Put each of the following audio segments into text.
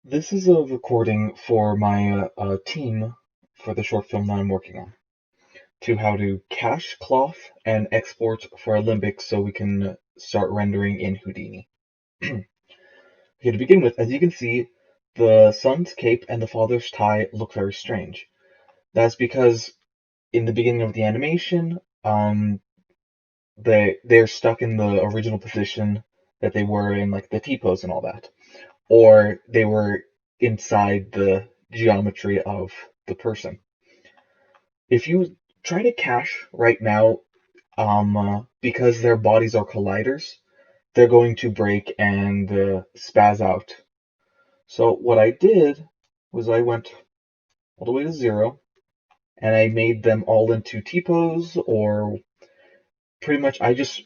This is a recording for my team for the short film that I'm working on, to how to cache cloth and export for Alembic so we can start rendering in Houdini. Okay, to begin with, as you can see, the son's cape and the father's tie look very strange. That's because in the beginning of the animation, they're stuck in the original position that they were in, like the T-pose and all that, or they were inside the geometry of the person. If you try to cache right now, because their bodies are colliders, they're going to break and spaz out. So what I did was I went all the way to 0, and I made them all into T-pose, or pretty much I just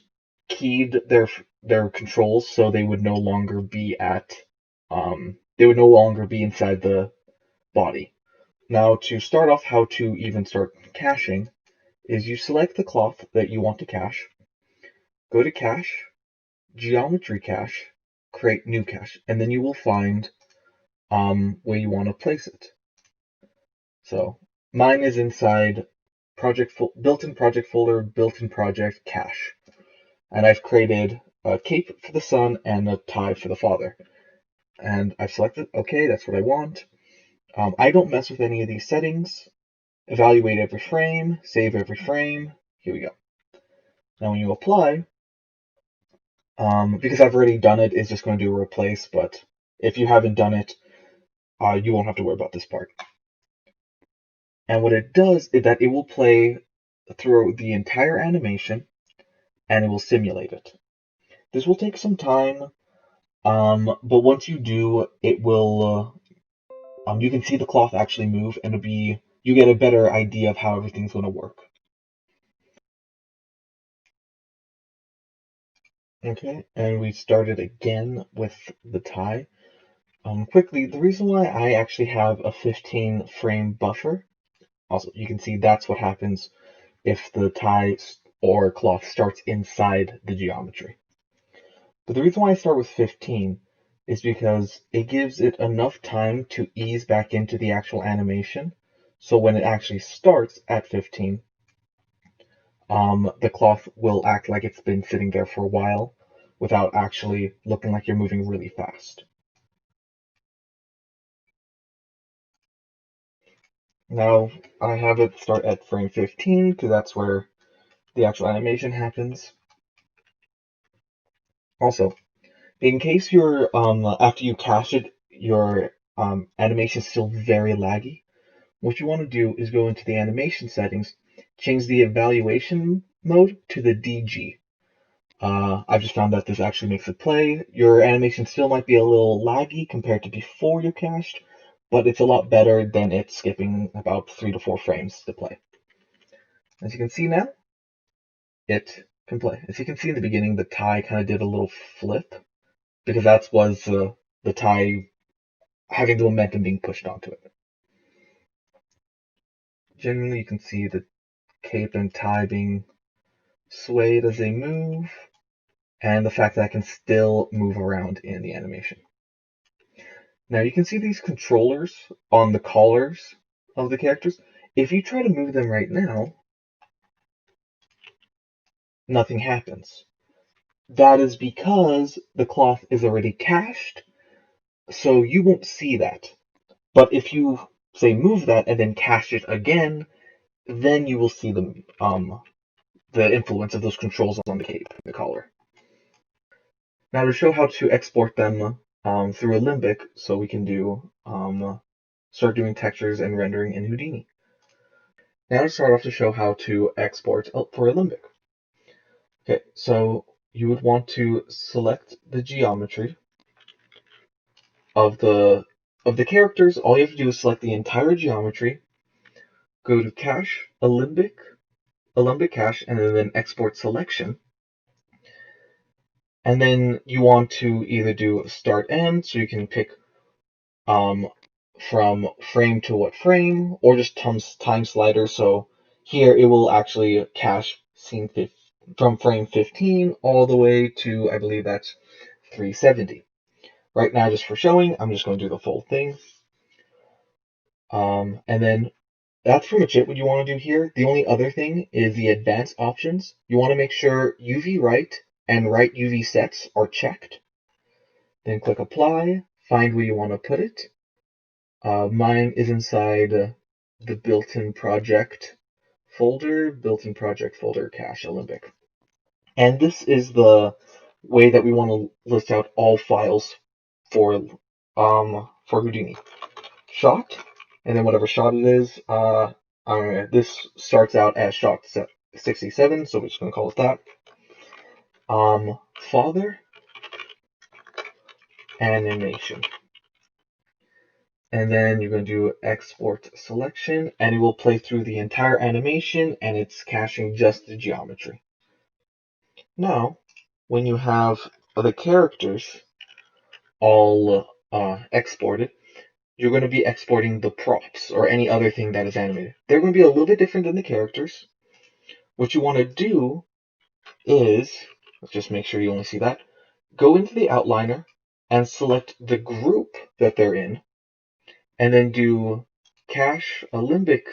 keyed their controls so they would no longer be they would no longer be inside the body. Now, to start off, how to even start caching is you select the cloth that you want to cache, go to cache, geometry cache, create new cache, and then you will find where you want to place it. So mine is inside built-in project folder, built-in project cache, and I've created a cape for the son and a tie for the father. And I've selected okay, that's what I want. I don't mess with any of these settings. Evaluate every frame, save every frame. Here we go. Now when you apply, because I've already done it, it's just going to do a replace, but if you haven't done it, you won't have to worry about this part. And what it does is that it will play through the entire animation, and it will simulate it. This will take some time, but once you do, it will, you can see the cloth actually move, and you get a better idea of how everything's going to work. Okay, and we started again with the tie. Quickly, the reason why I actually have a 15 frame buffer, also you can see that's what happens if the tie or cloth starts inside the geometry. But the reason why I start with 15 is because it gives it enough time to ease back into the actual animation. So when it actually starts at 15, the cloth will act like it's been sitting there for a while without actually looking like you're moving really fast. Now I have it start at frame 15 because that's where the actual animation happens. Also, in case you're after you cache it, your animation is still very laggy, what you want to do is go into the animation settings, change the evaluation mode to the DG. I've just found that this actually makes it play. Your animation still might be a little laggy compared to before you cached, but it's a lot better than it skipping about 3 to 4 frames to play. As you can see now, it can play. As you can see in the beginning, the tie kind of did a little flip because that was the tie having the momentum being pushed onto it. Generally, you can see the cape and tie being swayed as they move, and the fact that I can still move around in the animation. Now you can see these controllers on the collars of the characters. If you try to move them right now, nothing happens. That is because the cloth is already cached, so you won't see that. But if you, say, move that and then cache it again, then you will see the influence of those controls on the cape, the collar. Now to show how to export them through Alembic, so we can start doing textures and rendering in Houdini. Now to start off to show how to export for Alembic. Okay, so you would want to select the geometry of the characters. All you have to do is select the entire geometry, go to Cache, Alembic cache, and then export selection. And then you want to either do start end, so you can pick from frame to what frame, or just time slider. So here it will actually cache scene from frame 15 all the way to, I believe that's 370. Right now, just for showing, I'm just going to do the full thing. And then that's pretty much it what you want to do here. The only other thing is the advanced options. You want to make sure UV right and right UV sets are checked. Then click apply, find where you want to put it. Mine is inside the built-in project folder, cache Alembic. And this is the way that we want to list out all files for Houdini. Shot, and then whatever shot it is. This starts out as shot 67, so we're just gonna call it that. Father animation, and then you're gonna do export selection, and it will play through the entire animation, and it's caching just the geometry. Now, when you have the characters all exported, you're going to be exporting the props or any other thing that is animated. They're going to be a little bit different than the characters. What you want to do is, let's just make sure you only see that, go into the outliner and select the group that they're in, and then do cache Alembic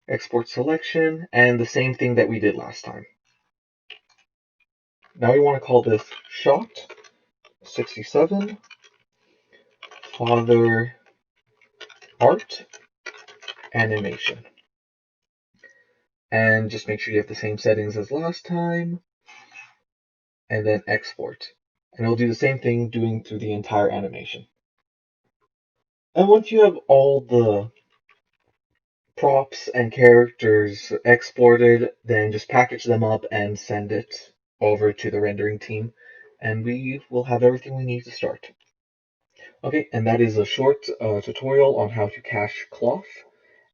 export selection, and the same thing that we did last time. Now we want to call this shot 67 father art animation. And just make sure you have the same settings as last time, and then export. And it'll do the same thing doing through the entire animation. And once you have all the props and characters exported, then just package them up and send it over to the rendering team, and we will have everything we need to start. Okay, and that is a short tutorial on how to cache cloth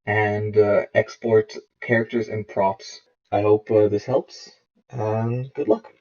and export characters and props. I hope this helps, and good luck.